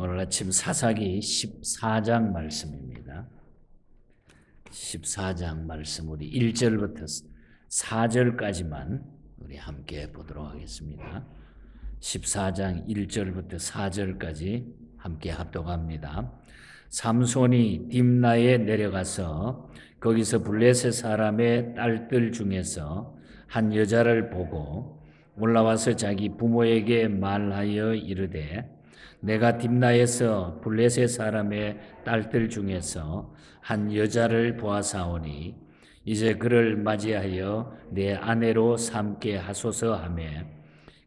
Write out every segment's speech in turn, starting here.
오늘 아침 사사기 14장 말씀입니다. 14장 말씀 우리 1절부터 4절까지만 우리 함께 보도록 하겠습니다. 14장 1절부터 4절까지 함께 합독합니다. 삼손이 딥나에 내려가서 거기서 블레셋 사람의 딸들 중에서 한 여자를 보고 올라와서 자기 부모에게 말하여 이르되 내가 딥나에서 블레셋 사람의 딸들 중에서 한 여자를 보아사오니 이제 그를 맞이하여 내 아내로 삼게 하소서 하며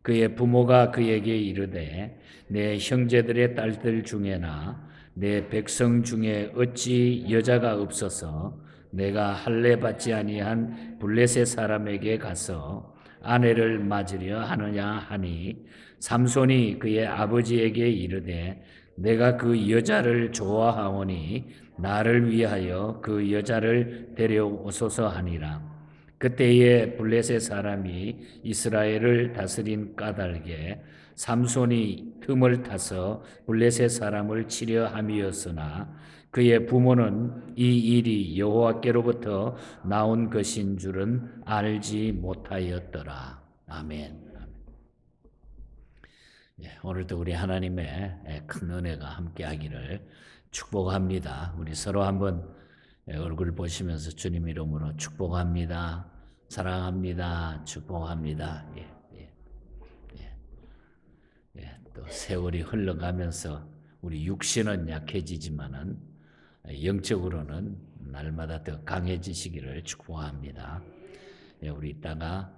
그의 부모가 그에게 이르되 내 형제들의 딸들 중에나 내 백성 중에 어찌 여자가 없어서 내가 할례 받지 아니한 블레셋 사람에게 가서 아내를 맞으려 하느냐 하니 삼손이 그의 아버지에게 이르되 내가 그 여자를 좋아하오니 나를 위하여 그 여자를 데려오소서 하니라. 그때에 블레셋 사람이 이스라엘을 다스린 까닭에 삼손이 틈을 타서 블레셋 사람을 치려 함이었으나 그의 부모는 이 일이 여호와께로부터 나온 것인 줄은 알지 못하였더라. 아멘. 오늘도 우리 하나님의 큰 은혜가 함께하기를 축복합니다. 우리 서로 한번 얼굴 보시면서 주님 이름으로 축복합니다. 사랑합니다. 축복합니다. 또 세월이 흘러가면서 우리 육신은 약해지지만은 영적으로는 날마다 더 강해지시기를 축복합니다. 우리 이따가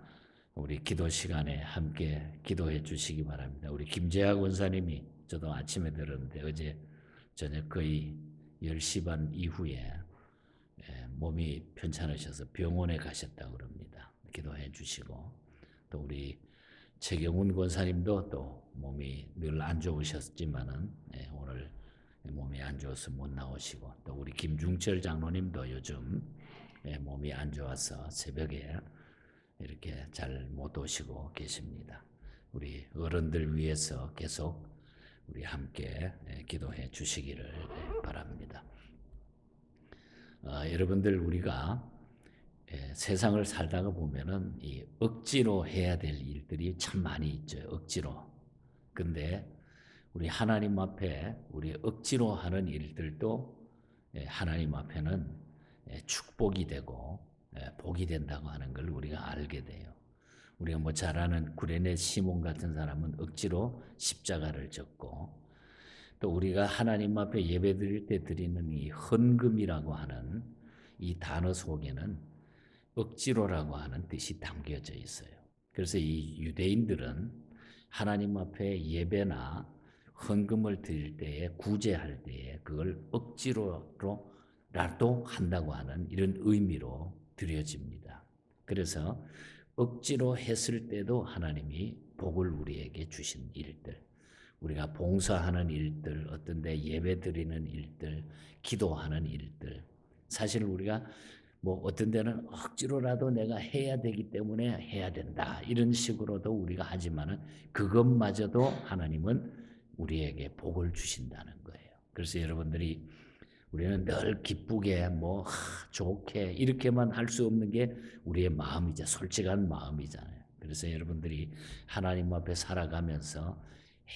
우리 기도 시간에 함께 기도해 주시기 바랍니다. 우리 김재학 원사님이 저도 아침에 들었는데 어제 저녁 거의 10시 반 이후에 몸이 편찮으셔서 병원에 가셨다고 그럽니다. 기도해 주시고 또 우리 최경훈 권사님도 또 몸이 늘 안 좋으셨지만은 오늘 몸이 안 좋아서 못 나오시고 또 우리 김중철 장로님도 요즘 몸이 안 좋아서 새벽에 이렇게 잘 못 오시고 계십니다. 우리 어른들 위해서 계속 우리 함께 기도해 주시기를 바랍니다. 여러분들 우리가 세상을 살다가 보면은 이 억지로 해야 될 일들이 참 많이 있죠. 억지로. 근데 우리 하나님 앞에 우리 억지로 하는 일들도 하나님 앞에는 축복이 되고 복이 된다고 하는 걸 우리가 알게 돼요. 우리가 뭐 잘 아는 구레네 시몬 같은 사람은 억지로 십자가를 졌고 또 우리가 하나님 앞에 예배 드릴 때 드리는 이 헌금이라고 하는 이 단어 속에는 억지로라고 하는 뜻이 담겨져 있어요. 그래서 이 유대인들은 하나님 앞에 예배나 헌금을 드릴 때에 구제할 때에 그걸 억지로라도 한다고 하는 이런 의미로 드려집니다. 그래서 억지로 했을 때도 하나님이 복을 우리에게 주신 일들, 우리가 봉사하는 일들, 어떤 데 예배 드리는 일들, 기도하는 일들, 사실 우리가 뭐 어떤 데는 억지로라도 내가 해야 되기 때문에 해야 된다 이런 식으로도 우리가 하지만은 그것마저도 하나님은 우리에게 복을 주신다는 거예요. 그래서 여러분들이 우리는 늘 기쁘게 뭐 좋게 이렇게만 할 수 없는 게 우리의 마음이죠. 솔직한 마음이잖아요. 그래서 여러분들이 하나님 앞에 살아가면서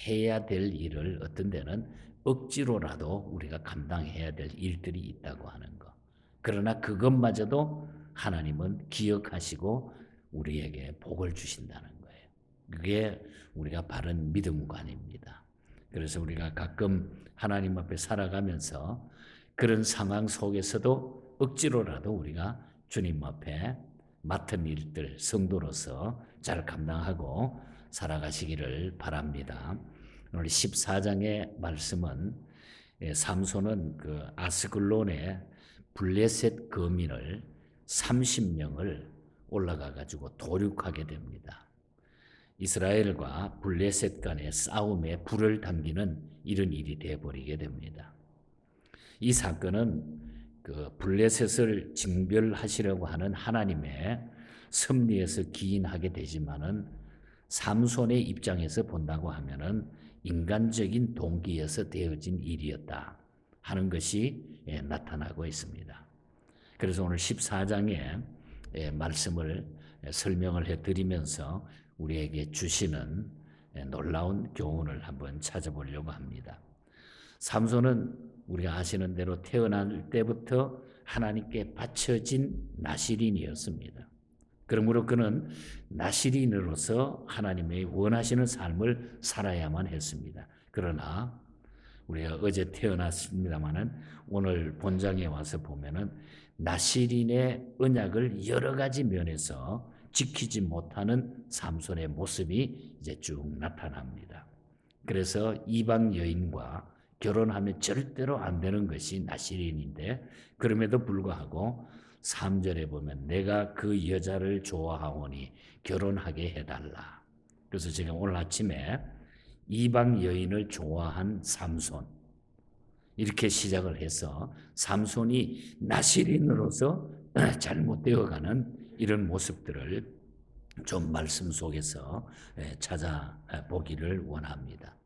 해야 될 일을 어떤 데는 억지로라도 우리가 감당해야 될 일들이 있다고 하는 거. 그러나 그것마저도 하나님은 기억하시고 우리에게 복을 주신다는 거예요. 그게 우리가 바른 믿음관입니다. 그래서 우리가 가끔 하나님 앞에 살아가면서 그런 상황 속에서도 억지로라도 우리가 주님 앞에 맡은 일들 성도로서 잘 감당하고 살아가시기를 바랍니다. 오늘 14장의 말씀은 삼손은 그 아스글론의 블레셋 거민을 30명을 올라가 가지고 도륙하게 됩니다. 이스라엘과 블레셋 간의 싸움에 불을 당기는 이런 일이 되어버리게 됩니다. 이 사건은 그 블레셋을 징벌하시려고 하는 하나님의 섭리에서 기인하게 되지만은 삼손의 입장에서 본다고 하면은 인간적인 동기에서 되어진 일이었다 하는 것이 나타나고 있습니다. 그래서 오늘 14장의 말씀을 설명을 해드리면서 우리에게 주시는 놀라운 교훈을 한번 찾아보려고 합니다. 삼손은 우리가 아시는 대로 태어날 때부터 하나님께 바쳐진 나실인이었습니다. 그러므로 그는 나실인으로서 하나님의 원하시는 삶을 살아야만 했습니다. 그러나 우리가 어제 태어났습니다마는 오늘 본장에 와서 보면은 나실인의 언약을 여러 가지 면에서 지키지 못하는 삼손의 모습이 이제 쭉 나타납니다. 그래서 이방 여인과 결혼하면 절대로 안 되는 것이 나실인인데 그럼에도 불구하고 3절에 보면 내가 그 여자를 좋아하오니 결혼하게 해달라. 그래서 제가 오늘 아침에 이방 여인을 좋아한 삼손 이렇게 시작을 해서 삼손이 나실인으로서 잘못되어가는 이런 모습들을 좀 말씀 속에서 찾아보기를 원합니다.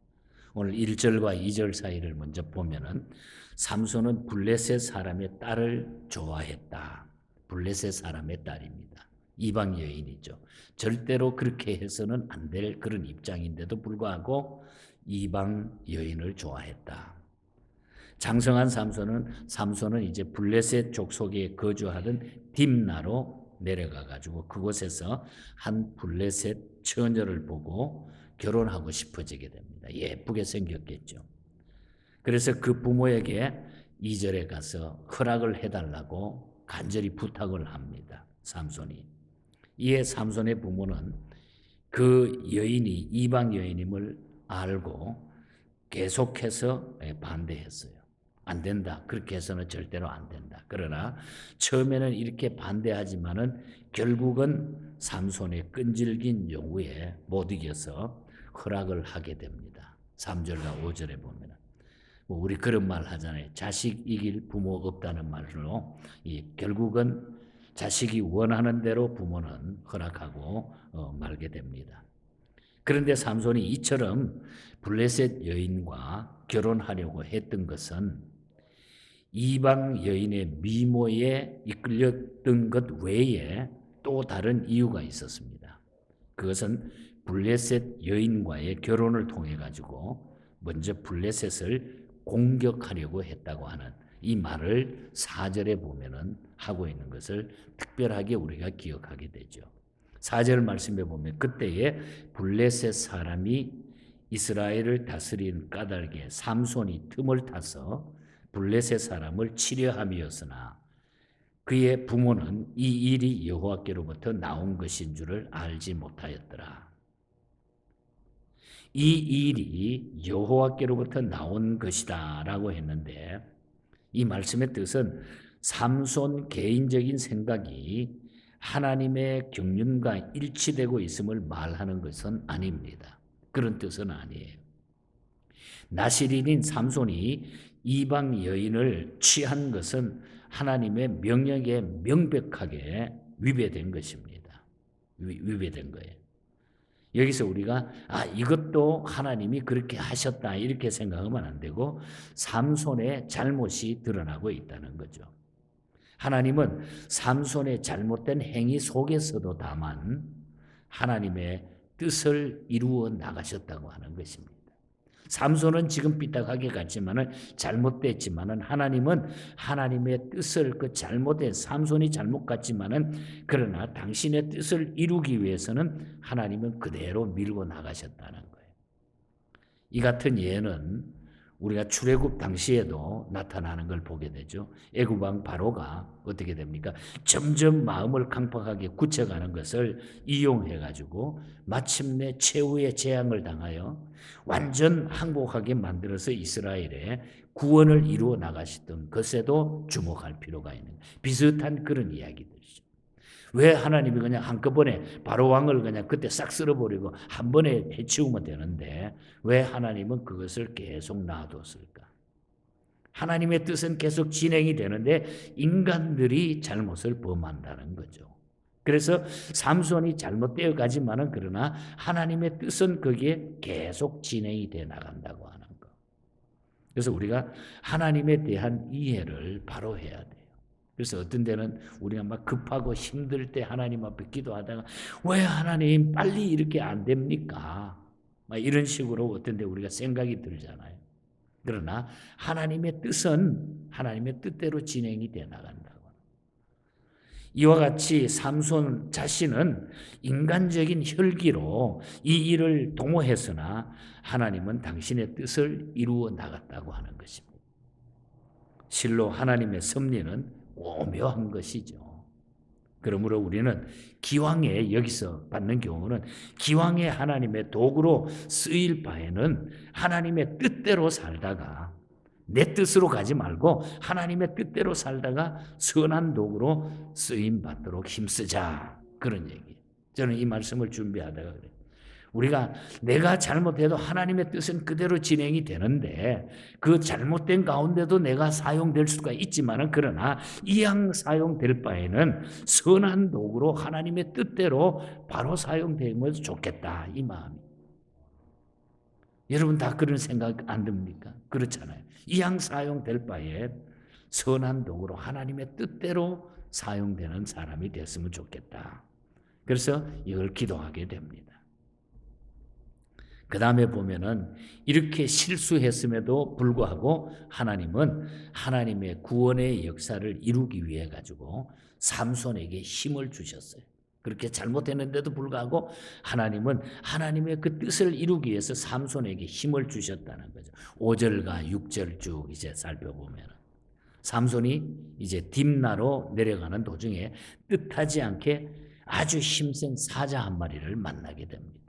오늘 1절과 2절 사이를 먼저 보면은 삼손은 블레셋 사람의 딸을 좋아했다. 블레셋 사람의 딸입니다. 이방 여인이죠. 절대로 그렇게 해서는 안 될 그런 입장인데도 불구하고 이방 여인을 좋아했다. 장성한 삼손은 이제 블레셋 족속에 거주하던 딥나로 내려가 가지고 그곳에서 한 블레셋 처녀를 보고 결혼하고 싶어지게 됩니다. 예쁘게 생겼겠죠. 그래서 그 부모에게 2절에 가서 허락을 해달라고 간절히 부탁을 합니다. 삼손이. 이에 삼손의 부모는 그 여인이 이방 여인임을 알고 계속해서 반대했어요. 안 된다. 그렇게 해서는 절대로 안 된다. 그러나 처음에는 이렇게 반대하지만은 결국은 삼손의 끈질긴 요구에 못 이겨서 허락을 하게 됩니다. 3절과 5절에 보면 우리 그런 말 하잖아요. 자식 이길 부모 없다는 말로 결국은 자식이 원하는 대로 부모는 허락하고 말게 됩니다. 그런데 삼손이 이처럼 블레셋 여인과 결혼하려고 했던 것은 이방 여인의 미모에 이끌렸던 것 외에 또 다른 이유가 있었습니다. 그것은 블레셋 여인과의 결혼을 통해 가지고 먼저 블레셋을 공격하려고 했다고 하는 이 말을 4절에 보면은 하고 있는 것을 특별하게 우리가 기억하게 되죠. 4절 말씀에 보면 그때에 블레셋 사람이 이스라엘을 다스린 까닭에 삼손이 틈을 타서 블레셋 사람을 치려함이었으나 그의 부모는 이 일이 여호와께로부터 나온 것인 줄을 알지 못하였더라. 이 일이 여호와께로부터 나온 것이다라고 했는데 이 말씀의 뜻은 삼손 개인적인 생각이 하나님의 경륜과 일치되고 있음을 말하는 것은 아닙니다. 그런 뜻은 아니에요. 나실인인 삼손이 이방 여인을 취한 것은 하나님의 명령에 명백하게 위배된 것입니다. 위배된 거예요. 여기서 우리가 이것도 하나님이 그렇게 하셨다 이렇게 생각하면 안 되고 삼손의 잘못이 드러나고 있다는 거죠. 하나님은 삼손의 잘못된 행위 속에서도 다만 하나님의 뜻을 이루어 나가셨다고 하는 것입니다. 삼손은 지금 삐딱하게 갔지만은 잘못됐지만은 하나님은 하나님의 뜻을 그 잘못된 삼손이 잘못 갔지만은 그러나 당신의 뜻을 이루기 위해서는 하나님은 그대로 밀고 나가셨다는 거예요. 이 같은 예는 우리가 출애굽 당시에도 나타나는 걸 보게 되죠. 애굽 왕 바로가 어떻게 됩니까? 점점 마음을 강팍하게 굳혀가는 것을 이용해 가지고 마침내 최후의 재앙을 당하여 완전 항복하게 만들어서 이스라엘의 구원을 이루어 나가셨던 것에도 주목할 필요가 있는 비슷한 그런 이야기들이죠. 왜 하나님이 그냥 한꺼번에 바로 왕을 그냥 그때 싹 쓸어버리고 한 번에 해치우면 되는데 왜 하나님은 그것을 계속 놔뒀을까? 하나님의 뜻은 계속 진행이 되는데 인간들이 잘못을 범한다는 거죠. 그래서 삼손이 잘못되어 가지만은 그러나 하나님의 뜻은 거기에 계속 진행이 돼 나간다고 하는 거. 그래서 우리가 하나님에 대한 이해를 바로 해야 돼요. 그래서 어떤 데는 우리가 막 급하고 힘들 때 하나님 앞에 기도하다가 왜 하나님 빨리 이렇게 안 됩니까? 막 이런 식으로 어떤 데 우리가 생각이 들잖아요. 그러나 하나님의 뜻은 하나님의 뜻대로 진행이 돼 나간다고. 이와 같이 삼손 자신은 인간적인 혈기로 이 일을 도모했으나 하나님은 당신의 뜻을 이루어 나갔다고 하는 것입니다. 실로 하나님의 섭리는 오묘한 것이죠. 그러므로 우리는 기왕에 여기서 받는 경우는 기왕에 하나님의 도구로 쓰일 바에는 하나님의 뜻대로 살다가 내 뜻으로 가지 말고 하나님의 뜻대로 살다가 선한 도구로 쓰임 받도록 힘쓰자. 그런 얘기예요. 저는 이 말씀을 준비하다가 그래요. 우리가 내가 잘못해도 하나님의 뜻은 그대로 진행이 되는데 그 잘못된 가운데도 내가 사용될 수가 있지만은 그러나 이왕 사용될 바에는 선한 도구로 하나님의 뜻대로 바로 사용되면 좋겠다. 이 마음이. 여러분 다 그런 생각 안 듭니까? 그렇잖아요. 이왕 사용될 바에 선한 도구로 하나님의 뜻대로 사용되는 사람이 됐으면 좋겠다. 그래서 이걸 기도하게 됩니다. 그 다음에 보면은 이렇게 실수했음에도 불구하고 하나님은 하나님의 구원의 역사를 이루기 위해 가지고 삼손에게 힘을 주셨어요. 그렇게 잘못했는데도 불구하고 하나님은 하나님의 그 뜻을 이루기 위해서 삼손에게 힘을 주셨다는 거죠. 5절과 6절 쭉 이제 살펴보면 삼손이 이제 딥나로 내려가는 도중에 뜻하지 않게 아주 힘센 사자 한 마리를 만나게 됩니다.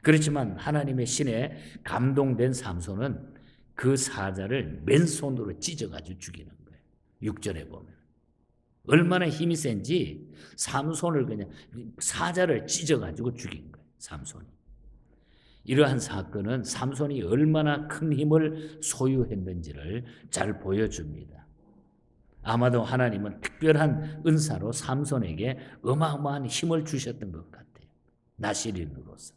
그렇지만 하나님의 신에 감동된 삼손은 그 사자를 맨손으로 찢어가지고 죽이는 거예요. 6절에 보면. 얼마나 힘이 센지 삼손을 그냥 사자를 찢어가지고 죽인 거예요. 삼손이. 이러한 사건은 삼손이 얼마나 큰 힘을 소유했는지를 잘 보여줍니다. 아마도 하나님은 특별한 은사로 삼손에게 어마어마한 힘을 주셨던 것 같아요. 나실인으로서.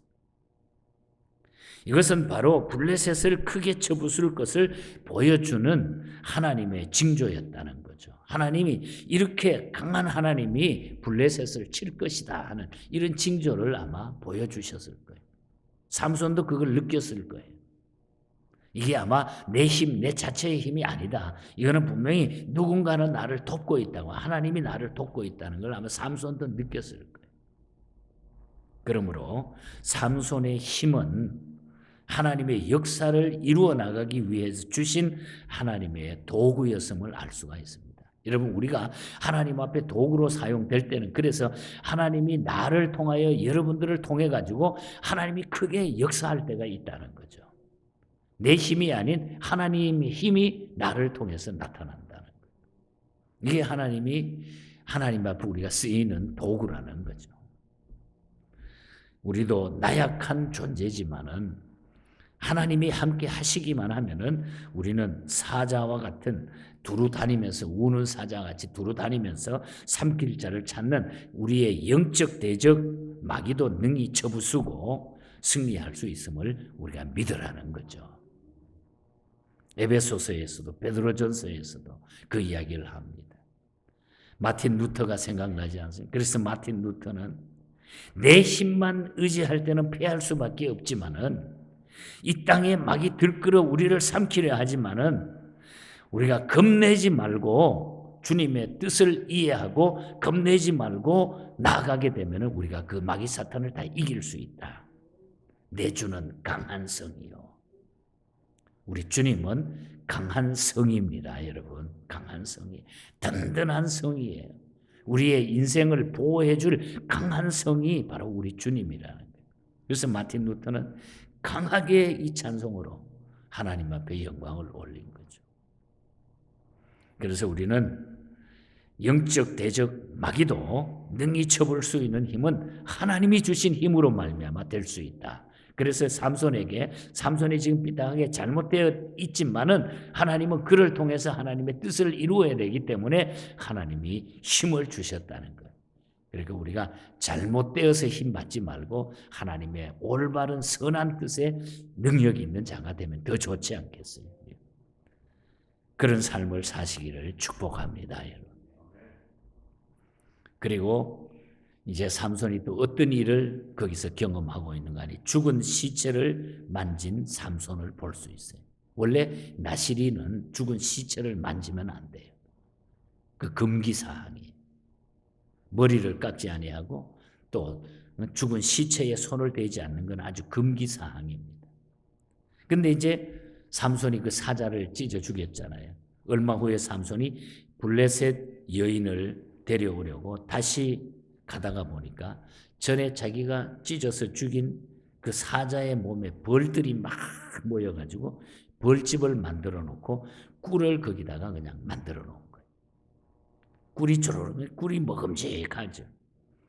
이것은 바로 블레셋을 크게 쳐부술 것을 보여주는 하나님의 징조였다는 거죠. 하나님이 이렇게 강한 하나님이 블레셋을 칠 것이다 하는 이런 징조를 아마 보여주셨을 거예요. 삼손도 그걸 느꼈을 거예요. 이게 아마 내 힘, 내 자체의 힘이 아니다. 이거는 분명히 누군가는 나를 돕고 있다고, 하나님이 나를 돕고 있다는 걸 아마 삼손도 느꼈을 거예요. 그러므로 삼손의 힘은 하나님의 역사를 이루어 나가기 위해서 주신 하나님의 도구였음을 알 수가 있습니다. 여러분 우리가 하나님 앞에 도구로 사용될 때는 그래서 하나님이 나를 통하여 여러분들을 통해 가지고 하나님이 크게 역사할 때가 있다는 거죠. 내 힘이 아닌 하나님의 힘이 나를 통해서 나타난다는 거예요. 이게 하나님 앞에 우리가 쓰이는 도구라는 거죠. 우리도 나약한 존재지만은 하나님이 함께 하시기만 하면은 우리는 사자와 같은 두루 다니면서 우는 사자같이 두루 다니면서 삼킬 자를 찾는 우리의 영적 대적 마귀도 능히 쳐부수고 승리할 수 있음을 우리가 믿으라는 거죠. 에베소서에서도 베드로전서에서도 그 이야기를 합니다. 마틴 루터가 생각나지 않습니까? 그래서 마틴 루터는 내 힘만 의지할 때는 패할 수밖에 없지만은 이 땅에 막이 들끓어 우리를 삼키려 하지만은 우리가 겁내지 말고 주님의 뜻을 이해하고 겁내지 말고 나아가게 되면은 우리가 그 마귀 사탄을 다 이길 수 있다. 내 주는 강한 성이요. 우리 주님은 강한 성입니다, 여러분. 강한 성이 든든한 성이에요. 우리의 인생을 보호해 줄 강한 성이 바로 우리 주님이라는 거예요. 그래서 마틴 루터는 강하게 이 찬송으로 하나님 앞에 영광을 올린 거죠. 그래서 우리는 영적 대적 마귀도 능히 쳐볼 수 있는 힘은 하나님이 주신 힘으로 말미암아 될 수 있다. 그래서 삼손이 지금 삐딱하게 잘못되어 있지만은 하나님은 그를 통해서 하나님의 뜻을 이루어야 되기 때문에 하나님이 힘을 주셨다는 거예요. 그러니까 우리가 잘못되어서 힘받지 말고 하나님의 올바른 선한 뜻에 능력이 있는 자가 되면 더 좋지 않겠어요? 그런 삶을 사시기를 축복합니다, 여러분. 그리고 이제 삼손이 또 어떤 일을 거기서 경험하고 있는 거 아니에요? 죽은 시체를 만진 삼손을 볼 수 있어요. 원래 나시린은 죽은 시체를 만지면 안 돼요. 그 금기 사항이. 머리를 깎지 아니하고 또 죽은 시체에 손을 대지 않는 건 아주 금기 사항입니다. 근데 이제 삼손이 그 사자를 찢어 죽였잖아요. 얼마 후에 삼손이 블레셋 여인을 데려오려고 다시 가다가 보니까 전에 자기가 찢어서 죽인 그 사자의 몸에 벌들이 막 모여가지고 벌집을 만들어 놓고 꿀을 거기다가 그냥 만들어 놓은 거예요. 꿀이 쪼르르, 꿀이 먹음직하죠.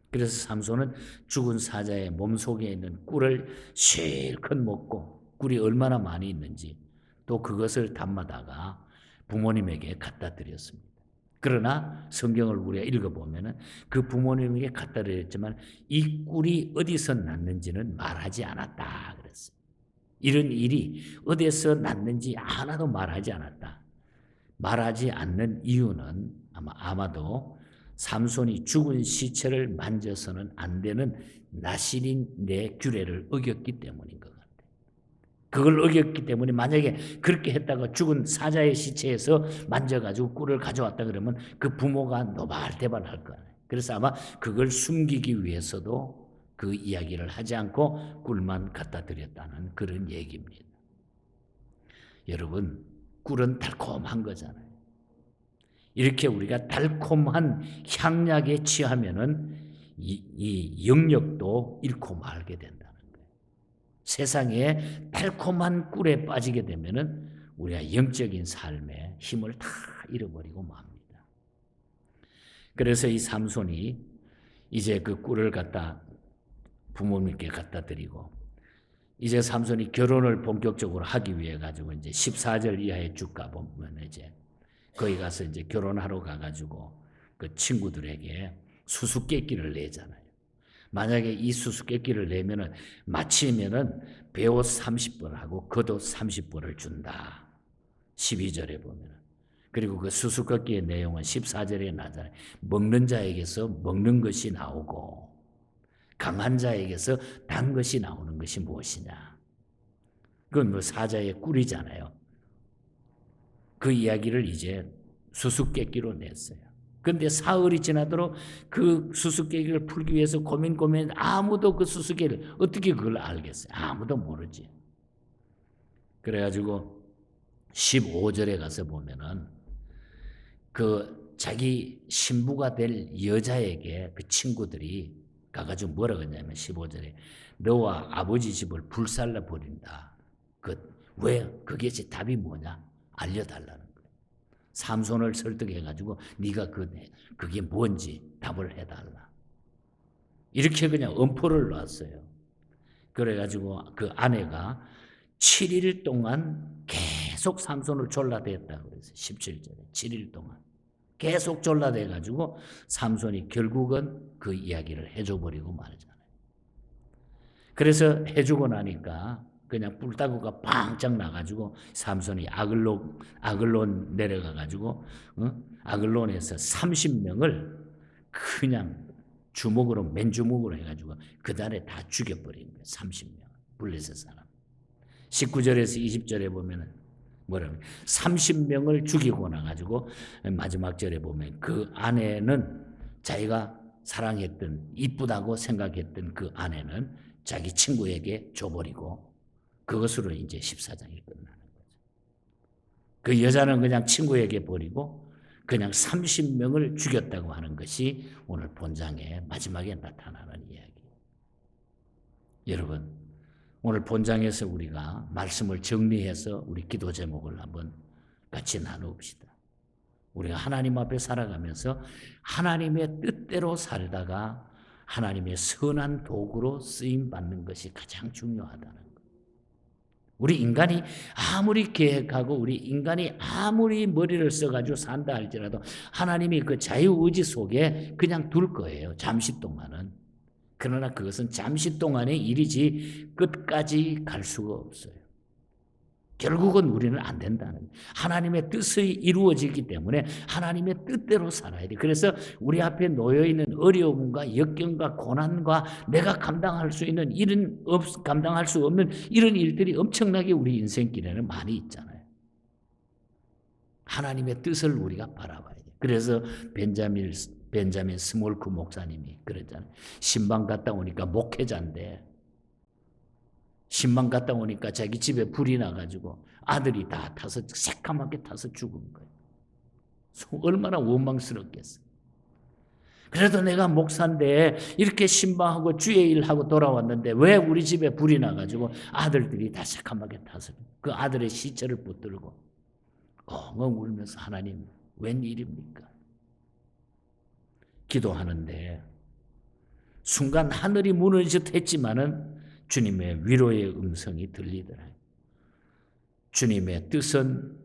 그래서 삼손은 죽은 사자의 몸속에 있는 꿀을 실컷 먹고 꿀이 얼마나 많이 있는지 또 그것을 담아다가 부모님에게 갖다 드렸습니다. 그러나 성경을 우리가 읽어보면 그 부모님에게 갖다 드렸지만 이 꿀이 어디서 났는지는 말하지 않았다 그랬어요. 이런 일이 어디서 났는지 하나도 말하지 않았다. 말하지 않는 이유는 아마도 삼손이 죽은 시체를 만져서는 안 되는 나시린의 규례를 어겼기 때문인 것 같아요. 그걸 어겼기 때문에 만약에 그렇게 했다가 죽은 사자의 시체에서 만져가지고 꿀을 가져왔다 그러면 그 부모가 노발대발할 거예요. 그래서 아마 그걸 숨기기 위해서도 그 이야기를 하지 않고 꿀만 갖다 드렸다는 그런 얘기입니다. 여러분, 꿀은 달콤한 거잖아요. 이렇게 우리가 달콤한 향약에 취하면은 이 영역도 잃고 말게 된다는 거예요. 세상에 달콤한 꿀에 빠지게 되면은 우리가 영적인 삶에 힘을 다 잃어버리고 맙니다. 그래서 이 삼손이 이제 그 꿀을 갖다 부모님께 갖다 드리고 이제 삼손이 결혼을 본격적으로 하기 위해 가지고 이제 14절 이하에 쭉 가보면 이제 거기 가서 이제 결혼하러 가가지고 그 친구들에게 수수께끼를 내잖아요. 만약에 이 수수께끼를 내면은 마치면은 배옷 30벌 하고 겉옷 30벌을 준다. 12절에 보면은. 그리고 그 수수께끼의 내용은 14절에 나잖아요. 먹는 자에게서 먹는 것이 나오고 강한 자에게서 단 것이 나오는 것이 무엇이냐. 그건 뭐 사자의 꿀이잖아요. 그 이야기를 이제 수수께끼로 냈어요. 그런데 사흘이 지나도록 그 수수께끼를 풀기 위해서 고민 아무도 그 수수께끼를 어떻게 그걸 알겠어요? 아무도 모르지. 그래가지고 15절에 가서 보면은 그 자기 신부가 될 여자에게 그 친구들이 가가지고 뭐라고 했냐면 15절에 너와 아버지 집을 불살라 버린다. 왜? 그게 제 답이 뭐냐? 알려달라는 거예요. 삼손을 설득해가지고 네가 그게 뭔지 답을 해달라. 이렇게 그냥 엄포를 놨어요. 그래가지고 그 아내가 7일 동안 계속 삼손을 졸라댔다고 그랬어요. 17절에 7일 동안 계속 졸라대가지고 삼손이 결국은 그 이야기를 해줘버리고 말잖아요. 그래서 해주고 나니까 그냥 뿔따구가 빵짝 나가지고 삼손이 아글론 내려가가지고 아글론에서 30명을 그냥 주먹으로 맨주먹으로 해가지고 그 달에 다 죽여버린 거예요. 30명 블레셋 사람. 19절에서 20절에 보면은 뭐라고 30명을 죽이고 나가지고 마지막 절에 보면 그 아내는 자기가 사랑했던 이쁘다고 생각했던 그 아내는 자기 친구에게 줘버리고 그것으로 이제 14장이 끝나는 거죠. 그 여자는 그냥 친구에게 버리고 그냥 30명을 죽였다고 하는 것이 오늘 본장의 마지막에 나타나는 이야기예요. 여러분, 오늘 본장에서 우리가 말씀을 정리해서 우리 기도 제목을 한번 같이 나누읍시다. 우리가 하나님 앞에 살아가면서 하나님의 뜻대로 살다가 하나님의 선한 도구로 쓰임 받는 것이 가장 중요하다는 거예요. 우리 인간이 아무리 계획하고 우리 인간이 아무리 머리를 써가지고 산다 할지라도 하나님이 그 자유의지 속에 그냥 둘 거예요. 잠시 동안은. 그러나 그것은 잠시 동안의 일이지 끝까지 갈 수가 없어요. 결국은 우리는 안 된다는 거예요. 하나님의 뜻이 이루어지기 때문에 하나님의 뜻대로 살아야 돼. 그래서 우리 앞에 놓여있는 어려움과 역경과 고난과 내가 감당할 수 있는 감당할 수 없는 이런 일들이 엄청나게 우리 인생길에는 많이 있잖아요. 하나님의 뜻을 우리가 바라봐야 돼. 그래서 벤자민 스몰크 목사님이 그랬잖아요. 신방 갔다 오니까 목회자인데 신방 갔다 오니까 자기 집에 불이 나가지고 아들이 다 타서 새까맣게 타서 죽은 거예요. 얼마나 원망스럽겠어. 그래도 내가 목사인데 이렇게 신방하고 주의 일하고 돌아왔는데 왜 우리 집에 불이 나가지고 아들들이 다 새까맣게 타서 그 아들의 시체를 붙들고 엉엉 울면서 하나님 웬일입니까? 기도하는데 순간 하늘이 무너지듯 했지만은 주님의 위로의 음성이 들리더라고요. 주님의 뜻은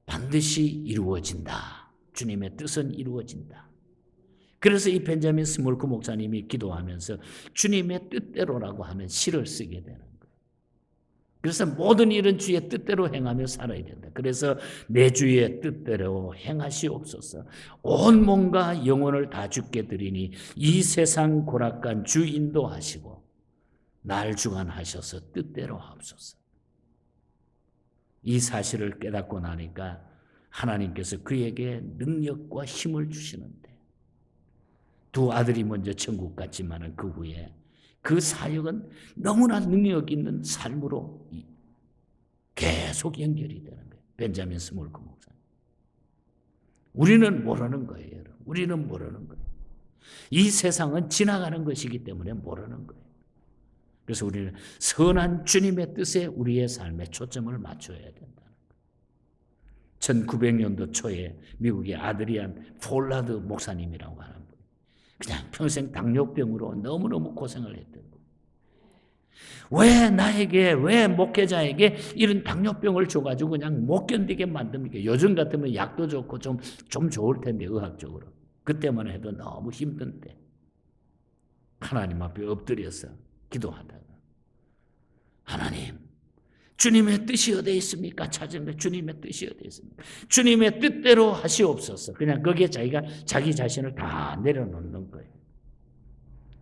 반드시 이루어진다. 주님의 뜻은 이루어진다. 그래서 이 벤자민 스몰크 목사님이 기도하면서 주님의 뜻대로라고 하는 시를 쓰게 되는 거예요. 그래서 모든 일은 주의 뜻대로 행하며 살아야 된다. 그래서 내 주의 뜻대로 행하시옵소서. 온 몸과 영혼을 다 주께 드리니 이 세상 고락간 주 인도하시고 날 주관하셔서 뜻대로 하옵소서. 이 사실을 깨닫고 나니까 하나님께서 그에게 능력과 힘을 주시는데 두 아들이 먼저 천국 갔지만 그 후에 그 사역은 너무나 능력 있는 삶으로 계속 연결이 되는 거예요. 벤자민 스몰크 목사님. 우리는 모르는 거예요, 여러분. 우리는 모르는 거예요. 이 세상은 지나가는 것이기 때문에 모르는 거예요. 그래서 우리는 선한 주님의 뜻에 우리의 삶에 초점을 맞춰야 된다는 거예요. 1900년도 초에 미국의 아드리안 폴라드 목사님이라고 하는 분. 그냥 평생 당뇨병으로 너무너무 고생을 했던 분. 왜 목회자에게 이런 당뇨병을 줘가지고 그냥 못 견디게 만듭니까? 요즘 같으면 약도 좋고 좀 좋을 텐데, 의학적으로. 그때만 해도 너무 힘든데. 하나님 앞에 엎드려서 기도하다가 하나님, 주님의 뜻이 어디에 있습니까? 찾으면 주님의 뜻이 어디에 있습니까? 주님의 뜻대로 하시옵소서. 그냥 거기에 자기가 자기 자신을 다 내려놓는 거예요.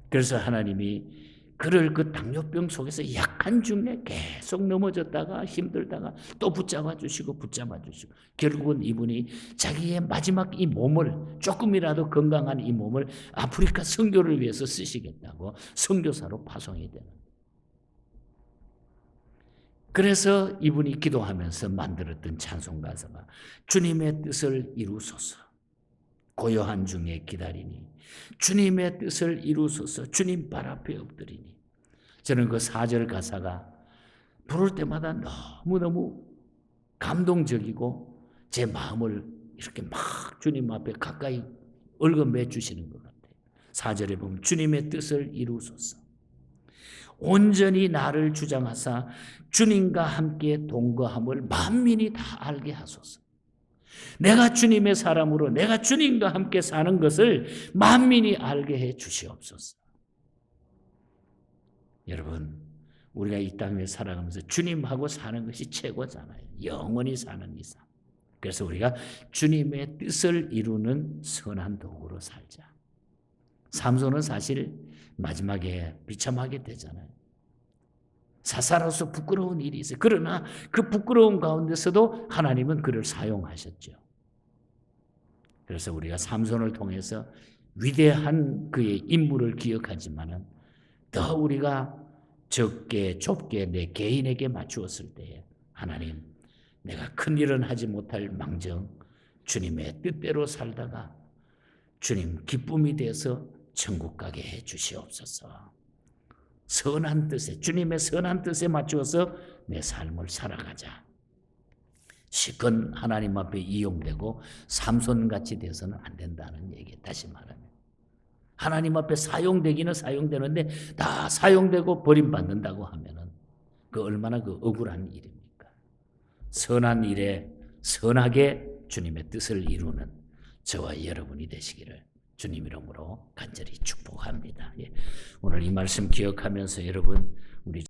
그래서 하나님이 그를 그 당뇨병 속에서 약한 중에 계속 넘어졌다가 힘들다가 또 붙잡아 주시고 결국은 이분이 자기의 마지막 이 몸을 조금이라도 건강한 이 몸을 아프리카 선교를 위해서 쓰시겠다고 선교사로 파송이 되는 거예요. 그래서 이분이 기도하면서 만들었던 찬송 가사가 주님의 뜻을 이루소서. 고요한 중에 기다리니 주님의 뜻을 이루소서. 주님 발 앞에 엎드리니. 저는 그 4절 가사가 부를 때마다 너무너무 감동적이고 제 마음을 이렇게 막 주님 앞에 가까이 얽어매 주시는 것 같아요. 4절에 보면 주님의 뜻을 이루소서. 온전히 나를 주장하사 주님과 함께 동거함을 만민이 다 알게 하소서. 내가 주님의 사람으로 내가 주님과 함께 사는 것을 만민이 알게 해 주시옵소서. 여러분, 우리가 이 땅에 살아가면서 주님하고 사는 것이 최고잖아요. 영원히 사는 이상. 그래서 우리가 주님의 뜻을 이루는 선한 도구로 살자. 삼손은 사실 마지막에 비참하게 되잖아요. 사사로서 부끄러운 일이 있어요. 그러나 그 부끄러운 가운데서도 하나님은 그를 사용하셨죠. 그래서 우리가 삼손을 통해서 위대한 그의 인물을 기억하지만은 더 우리가 적게 좁게 내 개인에게 맞추었을 때에 하나님, 내가 큰 일은 하지 못할 망정 주님의 뜻대로 살다가 주님 기쁨이 돼서 천국 가게 해 주시옵소서. 선한 뜻에, 주님의 선한 뜻에 맞추어서 내 삶을 살아가자. 실컷 하나님 앞에 이용되고 삼손같이 돼서는 안 된다는 얘기. 다시 말하면 하나님 앞에 사용되기는 사용되는데 다 사용되고 버림받는다고 하면은 그 얼마나 그 억울한 일입니까? 선한 일에 선하게 주님의 뜻을 이루는 저와 여러분이 되시기를 주님 이름으로 간절히 축복합니다. 예. 오늘 이 말씀 기억하면서 여러분 우리